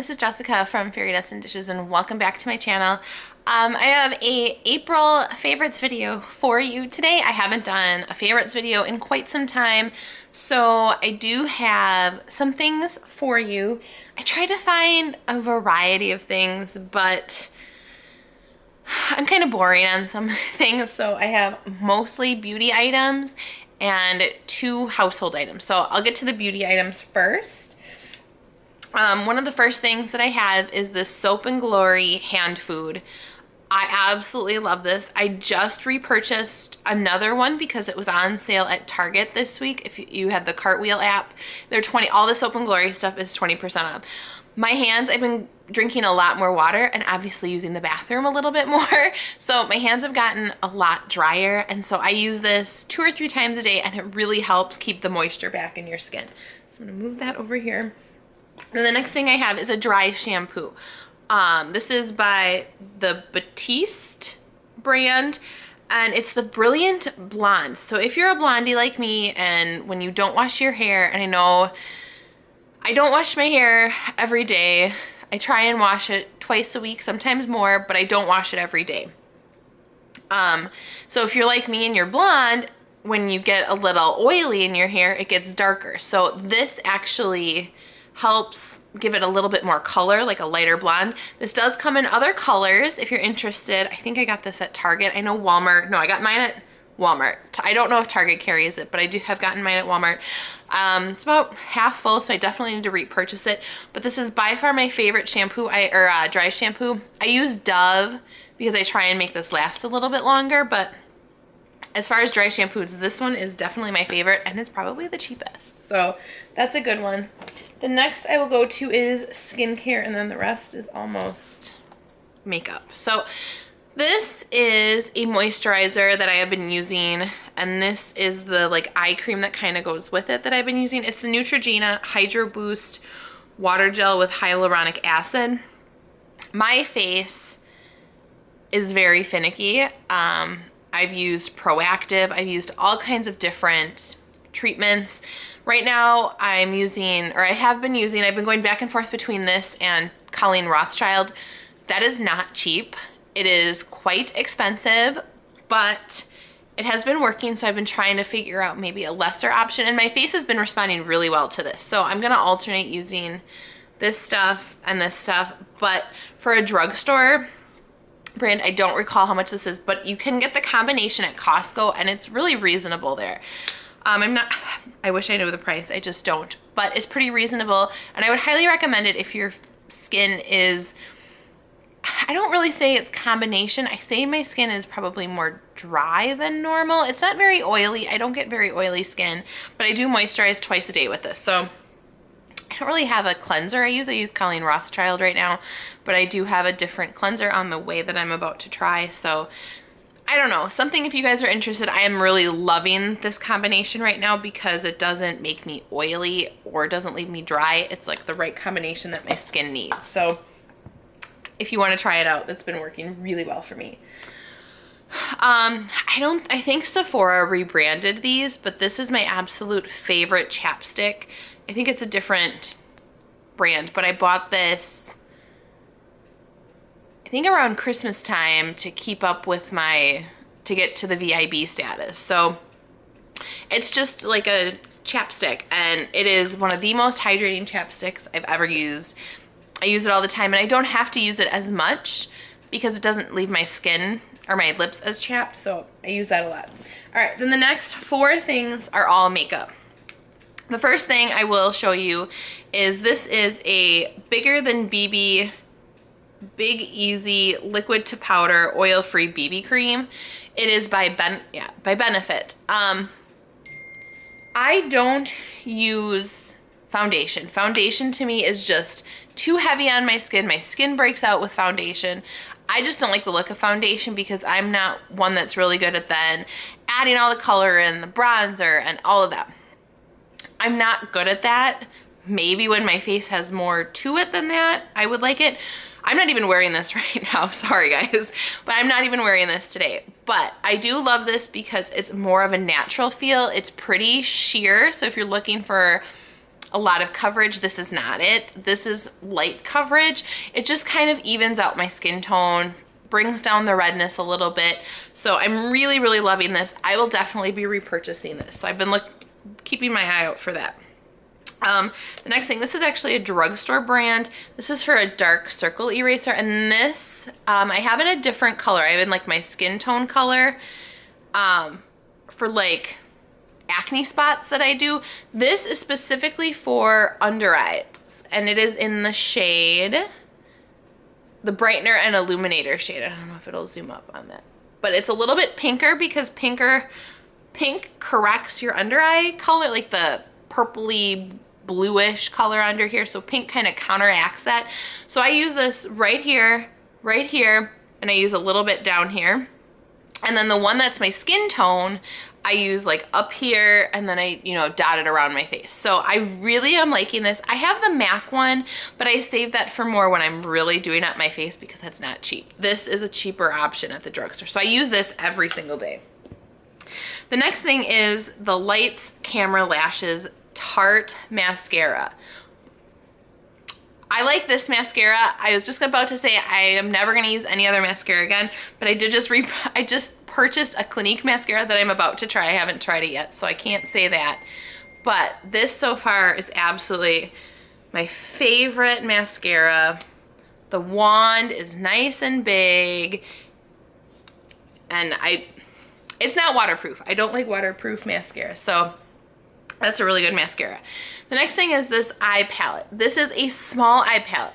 this is Jessica from Fairy Dust and Dishes, and welcome back to my channel. I have a April favorites video for you today. I haven't done a favorites video in quite some time, so I do have some things for you. I tried to find a variety of things, but I'm kind of boring on some things, so I have mostly beauty items and 2 household items. So I'll get to the beauty items first. One of the first things that I have is this Soap and Glory hand food. I absolutely love this. I just repurchased another one because it was on sale at Target this week. If you had the Cartwheel app, they're all the Soap and Glory stuff is 20% off. My hands, I've been drinking a lot more water and obviously using the bathroom a little bit more. So my hands have gotten a lot drier, and so I use this 2 or 3 times a day, and it really helps keep the moisture back in your skin. So I'm gonna move that over here. And the next thing I have is a dry shampoo. This is by the Batiste brand, and it's the Brilliant Blonde. So if you're a blondie like me, and when you don't wash your hair, and I know I don't wash my hair every day. I try and wash it twice a week, sometimes more, but I don't wash it every day. So if you're like me and you're blonde, when you get a little oily in your hair, it gets darker. So this actually helps give it a little bit more color, like a lighter blonde. This does come in other colors if you're interested. I think I got this at Target. I know Walmart. No, I got mine at Walmart. I don't know if Target carries it, but I have gotten mine at Walmart. It's about half full, so I definitely need to repurchase it. But this is by far my favorite shampoo, dry shampoo. I use Dove because I try and make this last a little bit longer, but as far as dry shampoos, this one is definitely my favorite, and it's probably the cheapest. So that's a good one. The next I will go to is skincare, and then the rest is almost makeup. So this is a moisturizer that I have been using, and this is the eye cream that kind of goes with it that I've been using. It's the Neutrogena Hydro Boost Water Gel with Hyaluronic Acid. My face is very finicky. I've used Proactive. I've used all kinds of different treatments. Right now I'm using, or I have been using, I've been going back and forth between this and Colleen Rothschild. That is not cheap. It is quite expensive, but it has been working, so I've been trying to figure out maybe a lesser option, and my face has been responding really well to this. So I'm gonna alternate using this stuff and this stuff, but for a drugstore brand, I don't recall how much this is, but you can get the combination at Costco, and it's really reasonable there. I wish I knew the price, I just don't, but it's pretty reasonable, and I would highly recommend it if your skin is, I don't really say it's combination. I say my skin is probably more dry than normal. It's not very oily. I don't get very oily skin, but I do moisturize twice a day with this. So I don't really have a cleanser I use Colleen Rothschild right now, but I do have a different cleanser on the way that I'm about to try. So I don't know, something if you guys are interested. I am really loving this combination right now because it doesn't make me oily or doesn't leave me dry. It's like the right combination that my skin needs. So if you want to try it out, that's been working really well for me. I think Sephora rebranded these, but this is my absolute favorite chapstick. I think it's a different brand, but I bought this, I think around Christmas time to keep up with to get to the VIB status. So it's just like a chapstick, and it is one of the most hydrating chapsticks I've ever used. I use it all the time, and I don't have to use it as much because it doesn't leave my skin or my lips as chapped, so I use that a lot. All right, then the next 4 things are all makeup. The first thing I will show you is this is a Bigger Than BB Big Easy Liquid to Powder Oil-Free BB Cream. It is by Benefit. I don't use foundation. Foundation to me is just too heavy on my skin. My skin breaks out with foundation. I just don't like the look of foundation because I'm not one that's really good at then adding all the color and the bronzer and all of that. I'm not good at that. Maybe when my face has more to it than that, I would like it. I'm not even wearing this right now, sorry guys, but I'm not even wearing this today. But I do love this because it's more of a natural feel. It's pretty sheer, so if you're looking for a lot of coverage. This is not it. This is light coverage. It just kind of evens out my skin tone, brings down the redness a little bit. So I'm really, really loving this. I will definitely be repurchasing this. So I've been keeping my eye out for that. The next thing, this is actually a drugstore brand. This is for a dark circle eraser, and this, I have in a different color. I have in like my skin tone color, for like acne spots that I do. This is specifically for under eyes, and it is in the shade, the brightener and illuminator shade. I don't know if it'll zoom up on that, but it's a little bit pinker because pink corrects your under eye color, like the purpley bluish color under here. So pink kind of counteracts that. So I use this right here, and I use a little bit down here. And then the one that's my skin tone, I use like up here, and then I, dot it around my face. So I really am liking this. I have the MAC one, but I save that for more when I'm really doing up my face because that's not cheap. This is a cheaper option at the drugstore. So I use this every single day. The next thing is the Lights Camera Lashes Tarte Mascara. I like this mascara. I was just about to say I am never going to use any other mascara again, but I just purchased a Clinique mascara that I'm about to try. I haven't tried it yet, so I can't say that. But this so far is absolutely my favorite mascara. The wand is nice and big, and it's not waterproof. I don't like waterproof mascara, so that's a really good mascara. The next thing is this eye palette. This is a small eye palette.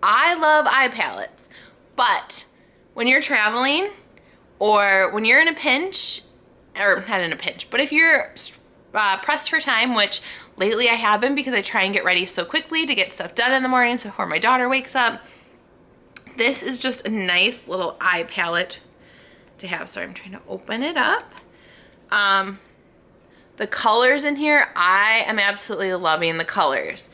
I love eye palettes, but when you're traveling or when you're in a pinch, or not in a pinch, but if you're pressed for time, which lately I have been because I try and get ready so quickly to get stuff done in the mornings before my daughter wakes up, this is just a nice little eye palette to have. Sorry, I'm trying to open it up. The colors in here, I am absolutely loving the colors.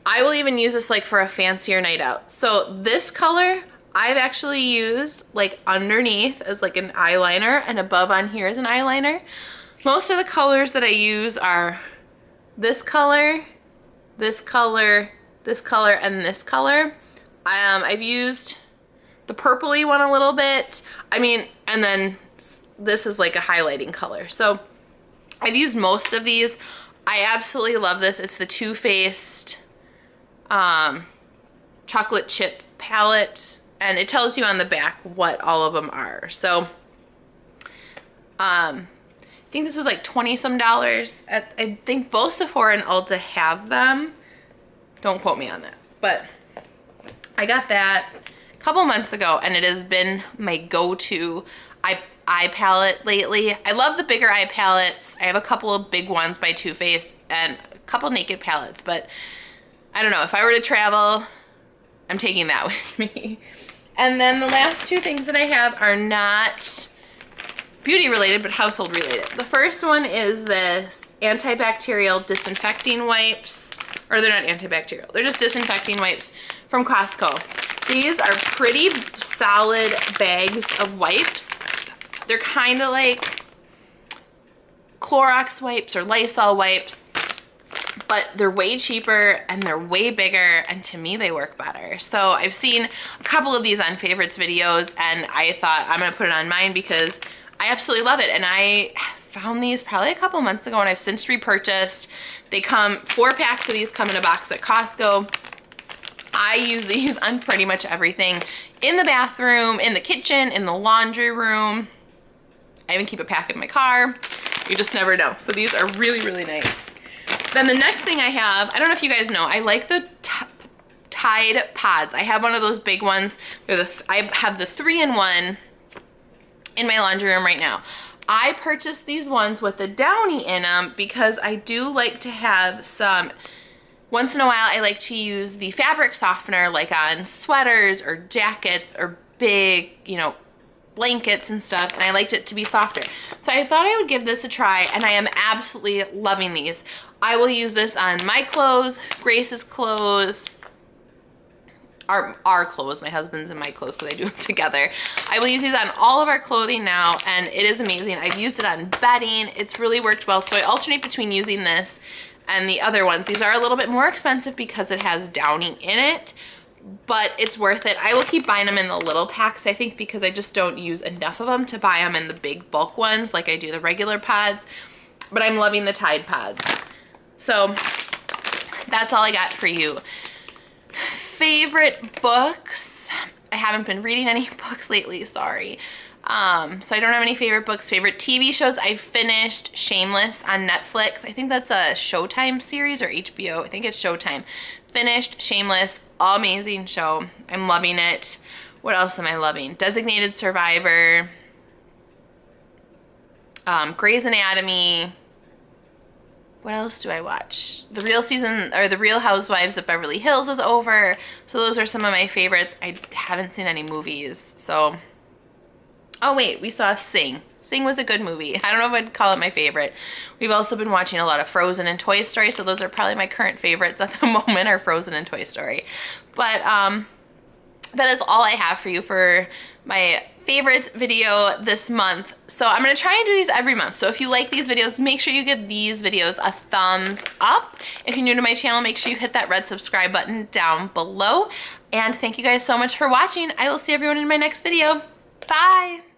I will even use this like for a fancier night out. So this color, I've actually used like underneath as like an eyeliner, and above on here is an eyeliner. Most of the colors that I use are this color, this color, this color, and this color. I've used the purpley one a little bit. And then this is like a highlighting color. So I've used most of these. I absolutely love this. It's the Too Faced chocolate chip palette, and it tells you on the back what all of them are. So I think this was like $20 some. I think both Sephora and Ulta have them. Don't quote me on that, but I got that a couple months ago, and it has been my go-to eye palette lately. I love the bigger eye palettes. I have a couple of big ones by Too Faced and a couple Naked palettes, but I don't know, if I were to travel, I'm taking that with me. And then the last two things that I have are not beauty related, but household related. The first one is this antibacterial disinfecting wipes, or they're not antibacterial, they're just disinfecting wipes from Costco. These are pretty solid bags of wipes. They're kind of like Clorox wipes or Lysol wipes, but they're way cheaper and they're way bigger, and to me they work better. So I've seen a couple of these on favorites videos, and I thought I'm gonna put it on mine because I absolutely love it. And I found these probably a couple months ago, and I've since repurchased. They come, 4 packs of these come in a box at Costco. I use these on pretty much everything, in the bathroom, in the kitchen, in the laundry room. I even keep a pack in my car. You just never know. So these are really, really nice. Then the next thing I have, I don't know if you guys know, I like the Tide Pods. I have one of those big ones. I have the 3-in-1 in my laundry room right now. I purchased these ones with the Downy in them because I do like to have some, once in a while I like to use the fabric softener like on sweaters or jackets or big, blankets and stuff, and I liked it to be softer. So I thought I would give this a try, and I am absolutely loving these. I will use this on my clothes, Grace's clothes, our clothes, my husband's and my clothes, because I do them together. I will use these on all of our clothing now, and it is amazing. I've used it on bedding. It's really worked well. So I alternate between using this and the other ones. These are a little bit more expensive because it has Downy in it, but it's worth it. I will keep buying them in the little packs, I think, because I just don't use enough of them to buy them in the big bulk ones like I do the regular pods. But I'm loving the Tide Pods. So that's all I got for you. Favorite books. I haven't been reading any books lately, sorry. So I don't have any favorite books. Favorite TV shows. I finished Shameless on Netflix. I think that's a Showtime series or HBO. I think it's Showtime. Finished Shameless. Amazing show. I'm loving it. What else am I loving? Designated Survivor. Grey's Anatomy. What else do I watch? The Real Housewives of Beverly Hills is over. So those are some of my favorites. I haven't seen any movies. So, oh wait, we saw Sing. Sing was a good movie. I don't know if I'd call it my favorite. We've also been watching a lot of Frozen and Toy Story. So those are probably my current favorites at the moment, are Frozen and Toy Story. But that is all I have for you for my favorites video this month. So I'm going to try and do these every month. So if you like these videos, make sure you give these videos a thumbs up. If you're new to my channel, make sure you hit that red subscribe button down below. And thank you guys so much for watching. I will see everyone in my next video. Bye!